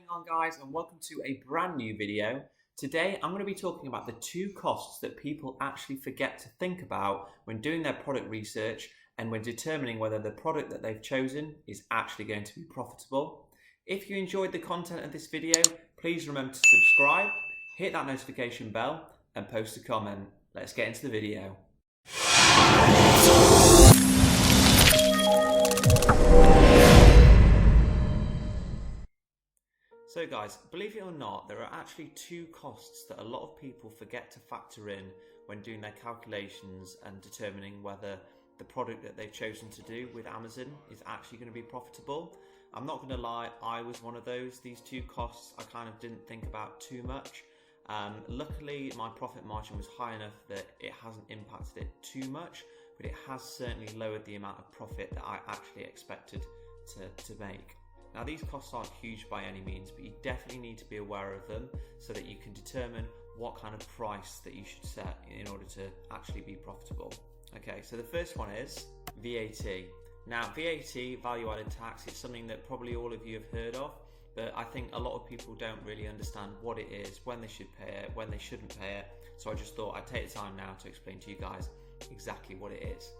going on, guys, and welcome to a brand new video. Today I'm going to be talking about the two costs that people actually forget to think about when doing their product research and when determining whether the product that they've chosen is actually going to be profitable. If you enjoyed the content of this video, please remember to subscribe, hit that notification bell and post a comment. Let's get into the video. So guys, believe it or not, there are actually two costs that a lot of people forget to factor in when doing their calculations and determining whether the product that they've chosen to do with Amazon is actually going to be profitable. I'm not going to lie, I was one of those. These two costs I kind of didn't think about too much. Luckily, my profit margin was high enough that it hasn't impacted it too much, but it has certainly lowered the amount of profit that I actually expected to make. Now, these costs aren't huge by any means, but you definitely need to be aware of them so that you can determine what kind of price that you should set in order to actually be profitable. Okay, so the first one is VAT. Now, VAT, value-added tax, is something that probably all of you have heard of, but I think a lot of people don't really understand what it is, when they should pay it, when they shouldn't pay it. So I just thought I'd take the time now to explain to you guys exactly what it is.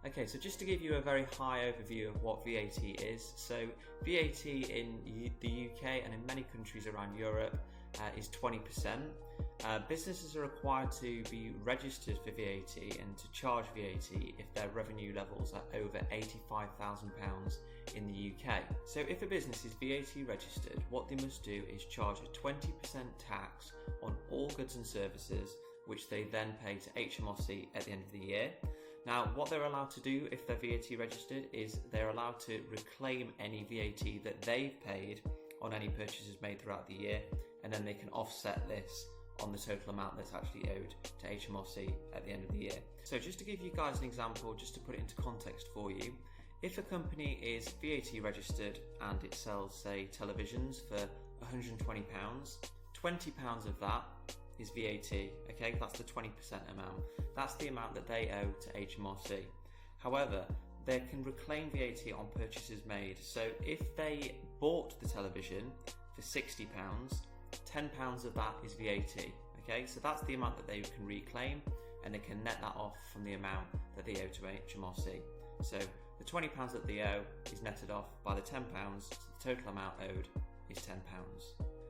Okay, so just to give you a very high overview of what VAT is. So VAT in the UK and in many countries around Europe is 20%. Businesses are required to be registered for VAT and to charge VAT if their revenue levels are over £85,000 in the UK. So if a business is VAT registered, what they must do is charge a 20% tax on all goods and services, which they then pay to HMRC at the end of the year. Now, what they're allowed to do if they're VAT registered is they're allowed to reclaim any VAT that they've paid on any purchases made throughout the year, and then they can offset this on the total amount that's actually owed to HMRC at the end of the year. So just to give you guys an example, just to put it into context for you, if a company is VAT registered and it sells, say, televisions for £120, £20 of that is VAT, okay? That's the 20% amount. That's the amount that they owe to HMRC. However, they can reclaim VAT on purchases made. So if they bought the television for £60, £10 of that is VAT, okay? So that's the amount that they can reclaim, and they can net that off from the amount that they owe to HMRC. So the £20 that they owe is netted off by the £10, so the total amount owed is £10.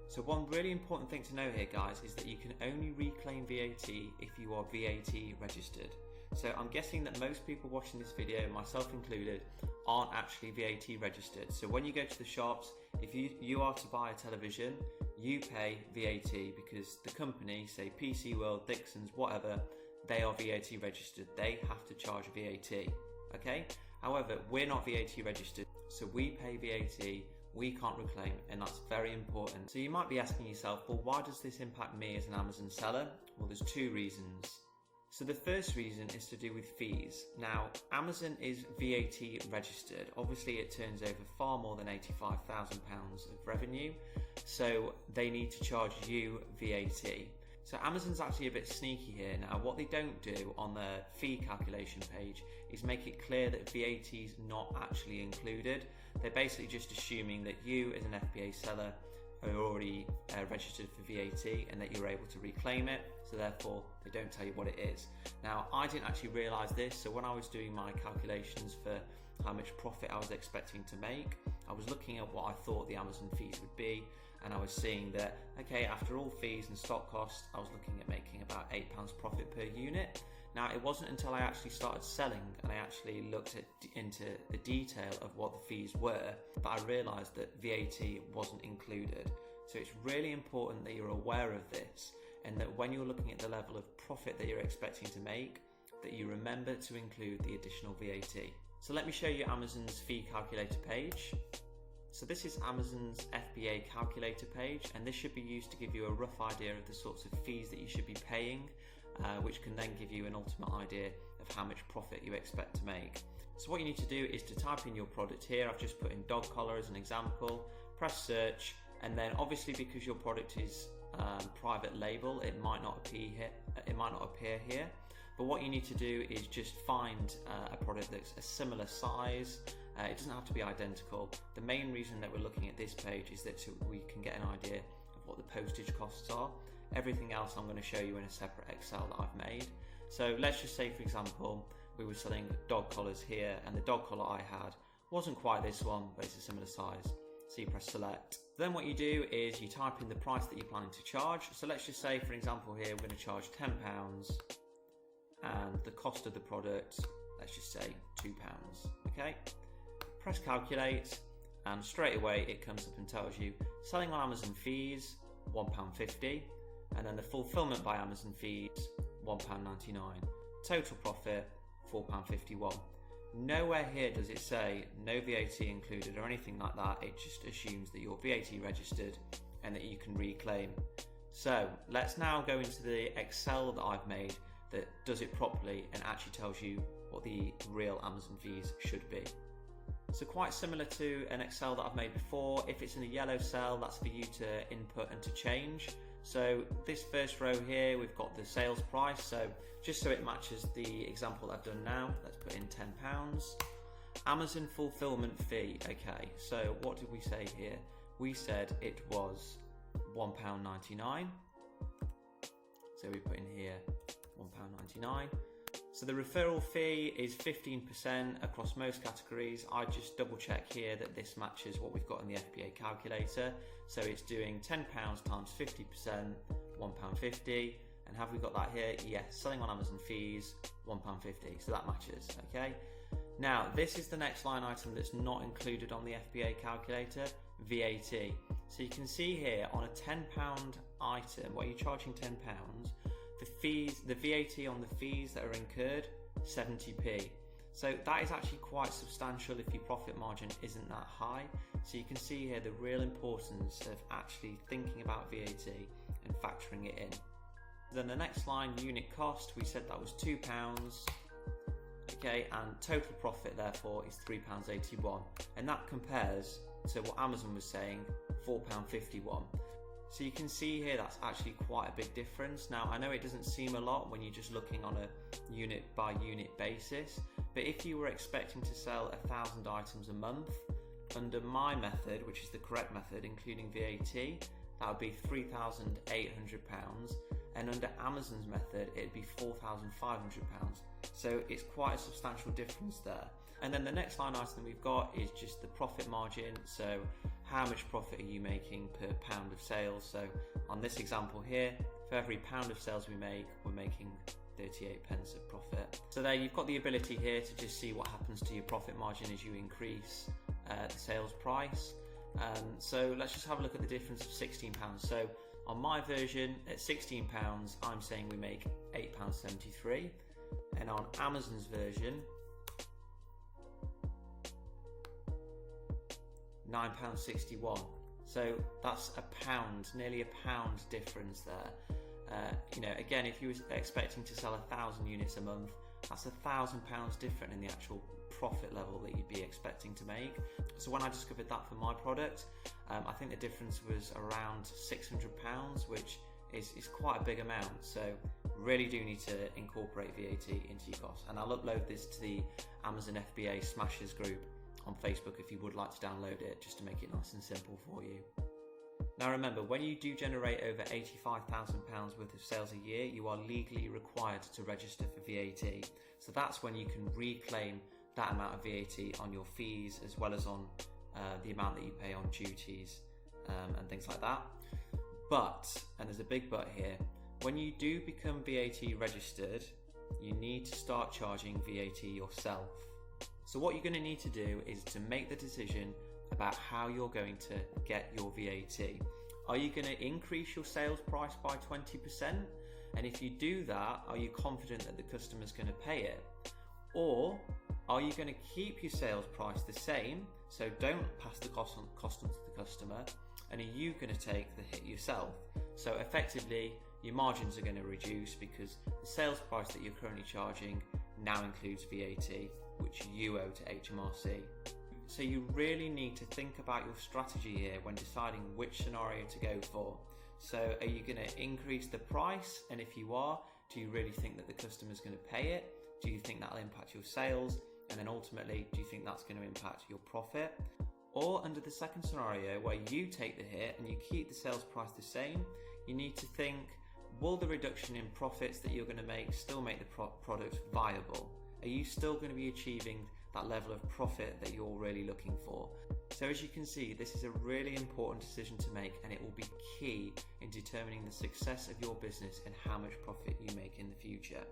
So one really important thing to know here, guys, is that you can only reclaim VAT if you are VAT registered. So I'm guessing that most people watching this video, myself included, aren't actually VAT registered. So when you go to the shops, if you are to buy a television, you pay VAT because the company, say PC World, Dixon's, whatever, they are VAT registered. They have to charge VAT, okay? However, we're not VAT registered, so we pay VAT. We can't reclaim, and that's very important. So you might be asking yourself, well, why does this impact me as an Amazon seller? Well, there's two reasons. So the first reason is to do with fees. Now, Amazon is VAT registered. Obviously, it turns over far more than £85,000 of revenue, so they need to charge you VAT. So Amazon's actually a bit sneaky here. Now, what they don't do on the fee calculation page is make it clear that VAT is not actually included. They're basically just assuming that you as an FBA seller are already registered for VAT and that you're able to reclaim it, so therefore they don't tell you what it is. Now, I didn't actually realise this, so when I was doing my calculations for how much profit I was expecting to make, I was looking at what I thought the Amazon fees would be, and I was seeing that, okay, after all fees and stock costs, I was looking at making about £8 profit per unit. Now, it wasn't until I actually started selling and I actually looked into the detail of what the fees were that I realised that VAT wasn't included. So it's really important that you're aware of this, and that when you're looking at the level of profit that you're expecting to make, that you remember to include the additional VAT. So let me show you Amazon's fee calculator page. So this is Amazon's FBA calculator page, and this should be used to give you a rough idea of the sorts of fees that you should be paying, which can then give you an ultimate idea of how much profit you expect to make. So what you need to do is to type in your product here. I've just put in dog collar as an example, press search, and then obviously because your product is private label, it might not appear here. But what you need to do is just find a product that's a similar size, It doesn't have to be identical. The main reason that we're looking at this page is that so we can get an idea of what the postage costs are. Everything else I'm going to show you in a separate Excel that I've made. So let's just say, for example, we were selling dog collars here, and the dog collar I had wasn't quite this one, but it's a similar size. So you press select. Then what you do is you type in the price that you're planning to charge. So let's just say, for example, here we're going to charge £10, and the cost of the product, let's just say £2. Okay, press calculate, and straight away it comes up and tells you selling on Amazon fees £1.50, and then the fulfillment by Amazon fees £1.99. Total profit £4.51. Nowhere here does it say no VAT included or anything like that. It just assumes that you're VAT registered and that you can reclaim. So let's now go into the Excel that I've made that does it properly and actually tells you what the real Amazon fees should be. So quite similar to an Excel that I've made before. If it's in a yellow cell, that's for you to input and to change. So this first row here, we've got the sales price. So just so it matches the example I've done now, let's put in £10. Amazon fulfillment fee. Okay, so what did we say here? We said it was £1.99. So we put in here £1.99. So the referral fee is 15% across most categories. I just double check here that this matches what we've got in the FBA calculator. So it's doing £10 times 50%, £1.50. And have we got that here? Yes, selling on Amazon fees, £1.50. So that matches, okay? Now, this is the next line item that's not included on the FBA calculator, VAT. So you can see here on a £10 item, where you're charging £10, the fees, the VAT on the fees that are incurred, 70p. So that is actually quite substantial if your profit margin isn't that high. So you can see here the real importance of actually thinking about VAT and factoring it in. Then the next line, unit cost, we said that was £2. Okay, and total profit therefore is £3.81. And that compares to what Amazon was saying, £4.51. So you can see here that's actually quite a big difference. Now I know it doesn't seem a lot when you're just looking on a unit by unit basis, but if you were expecting to sell 1,000 items a month, under my method, which is the correct method, including VAT, that would be £3,800, and under Amazon's method it'd be £4,500. So it's quite a substantial difference there. And then the next line item that we've got is just the profit margin. So how much profit are you making per pound of sales? So on this example here, for every pound of sales we make, we're making 38 pence of profit. So there you've got the ability here to just see what happens to your profit margin as you increase the sales price. So let's just have a look at the difference of £16. So on my version at £16, I'm saying we make £8.73, and on Amazon's version, £9.61. So that's a pound, nearly a pound difference there. You know, again, if you were expecting to sell 1,000 units a month, that's £1,000 different in the actual profit level that you'd be expecting to make. So when I discovered that for my product, I think the difference was around £600, which is quite a big amount. So really do need to incorporate VAT into your costs. And I'll upload this to the Amazon FBA Smashers group on Facebook if you would like to download it, just to make it nice and simple for you. Now remember, when you do generate over £85,000 worth of sales a year, you are legally required to register for VAT. So that's when you can reclaim that amount of VAT on your fees, as well as on the amount that you pay on duties and things like that. But, and there's a big but here, when you do become VAT registered, you need to start charging VAT yourself. So what you're going to need to do is to make the decision about how you're going to get your VAT. Are you going to increase your sales price by 20%? And if you do that, are you confident that the customer's going to pay it? Or are you going to keep your sales price the same, so don't pass the cost on to the customer, and are you going to take the hit yourself? So effectively, your margins are going to reduce because the sales price that you're currently charging now includes VAT, which you owe to HMRC. So you really need to think about your strategy here when deciding which scenario to go for. So are you going to increase the price? And if you are, do you really think that the customer's going to pay it? Do you think that'll impact your sales? And then ultimately, do you think that's going to impact your profit? Or under the second scenario, where you take the hit and you keep the sales price the same, you need to think, will the reduction in profits that you're going to make still make the product viable? Are you still going to be achieving that level of profit that you're really looking for? So as you can see, this is a really important decision to make, and it will be key in determining the success of your business and how much profit you make in the future.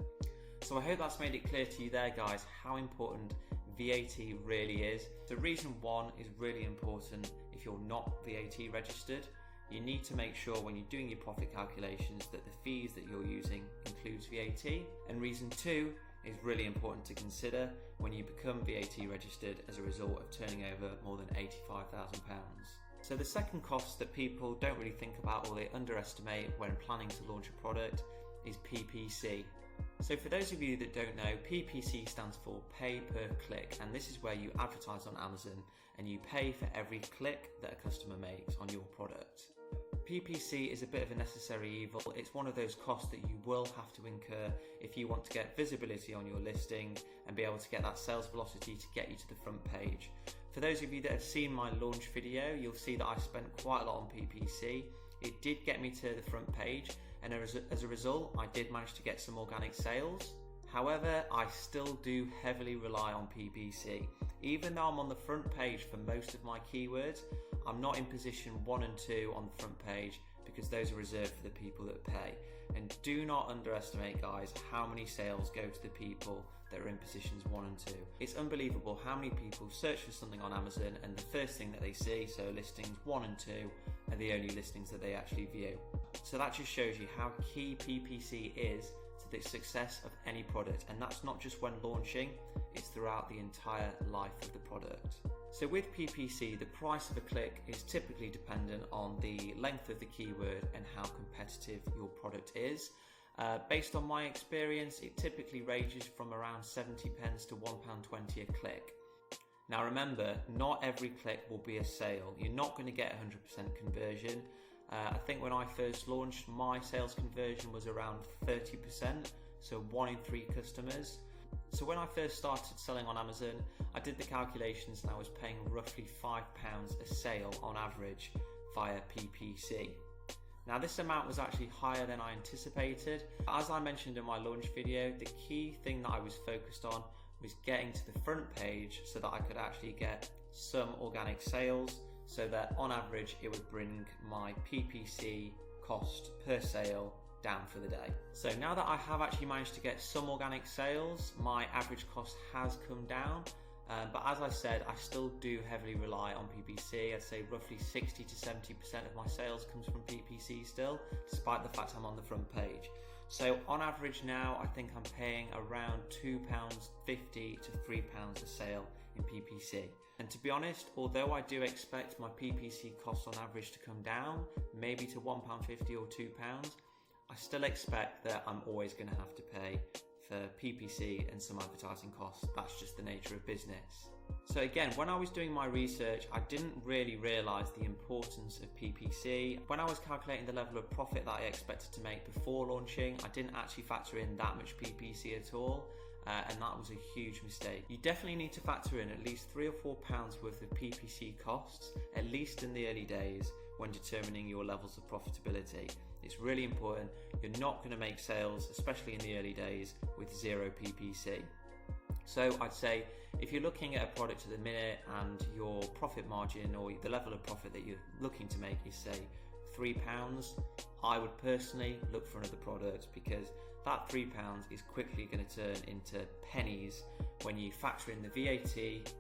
So I hope that's made it clear to you there, guys, how important VAT really is. So reason one is really important. If you're not VAT registered, you need to make sure when you're doing your profit calculations that the fees that you're using includes VAT. And reason two is really important to consider when you become VAT registered as a result of turning over more than £85,000. So the second cost that people don't really think about or they underestimate when planning to launch a product is PPC. So for those of you that don't know, PPC stands for pay per click, and this is where you advertise on Amazon and you pay for every click that a customer makes on your product. PPC is a bit of a necessary evil. It's one of those costs that you will have to incur if you want to get visibility on your listing and be able to get that sales velocity to get you to the front page. For those of you that have seen my launch video, you'll see that I spent quite a lot on PPC. It did get me to the front page, and as a result, I did manage to get some organic sales. However, I still do heavily rely on PPC. Even though I'm on the front page for most of my keywords, I'm not in position 1 and 2 on the front page because those are reserved for the people that pay. And do not underestimate, guys, how many sales go to the people that are in positions 1 and 2. It's unbelievable how many people search for something on Amazon and the first thing that they see, so listings 1 and 2, are the only listings that they actually view. So that just shows you how key PPC is to the success of any product, and that's not just when launching, it's throughout the entire life of the product. So with PPC, the price of a click is typically dependent on the length of the keyword and how competitive your product is. Based on my experience, it typically ranges from around 70 pence to £1.20 a click. Now remember, not every click will be a sale. You're not going to get 100% conversion. I think when I first launched, my sales conversion was around 30%, so 1 in 3 customers. So when I first started selling on Amazon, I did the calculations and I was paying roughly £5 a sale on average via PPC. Now this amount was actually higher than I anticipated. As I mentioned in my launch video, the key thing that I was focused on was getting to the front page so that I could actually get some organic sales, so that on average it would bring my PPC cost per sale down for the day. So now that I have actually managed to get some organic sales, my average cost has come down. But as I said, I still do heavily rely on PPC. I'd say roughly 60 to 70% of my sales comes from PPC still, despite the fact I'm on the front page. So on average now, I think I'm paying around £2.50 to £3 a sale in PPC. And to be honest, although I do expect my PPC costs on average to come down, maybe to £1.50 or £2, I still expect that I'm always going to have to pay for PPC and some advertising costs. That's just the nature of business. So again, when I was doing my research, I didn't really realise the importance of PPC. When I was calculating the level of profit that I expected to make before launching, I didn't actually factor in that much PPC at all. And that was a huge mistake. You definitely need to factor in at least £3 or £4 worth of PPC costs, at least in the early days, when determining your levels of profitability. It's really important. You're not going to make sales, especially in the early days, with zero PPC. So I'd say if you're looking at a product at the minute and your profit margin or the level of profit that you're looking to make is say £3, I would personally look for another product, because that £3 is quickly going to turn into pennies when you factor in the VAT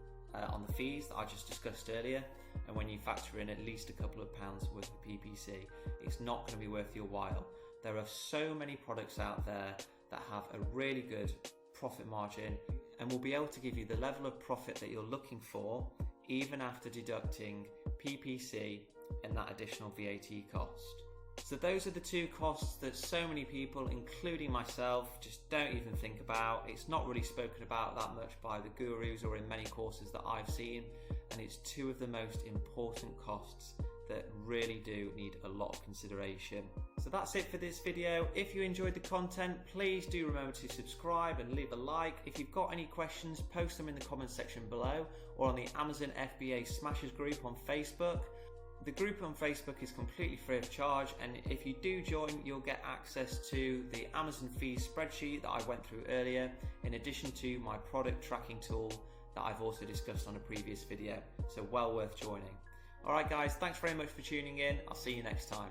on the fees that I just discussed earlier, and when you factor in at least a couple of pounds worth of PPC. It's not going to be worth your while. There are so many products out there that have a really good profit margin and will be able to give you the level of profit that you're looking for even after deducting PPC and that additional VAT cost. So those are the two costs that so many people, including myself, just don't even think about. It's not really spoken about that much by the gurus or in many courses that I've seen, and it's two of the most important costs that really do need a lot of consideration. So that's it for this video. If you enjoyed the content, please do remember to subscribe and leave a like. If you've got any questions, post them in the comments section below or on the Amazon FBA Smashers group on Facebook. The group on Facebook is completely free of charge, and if you do join, you'll get access to the Amazon fees spreadsheet that I went through earlier, in addition to my product tracking tool that I've also discussed on a previous video. So well worth joining. Alright guys, thanks very much for tuning in. I'll see you next time.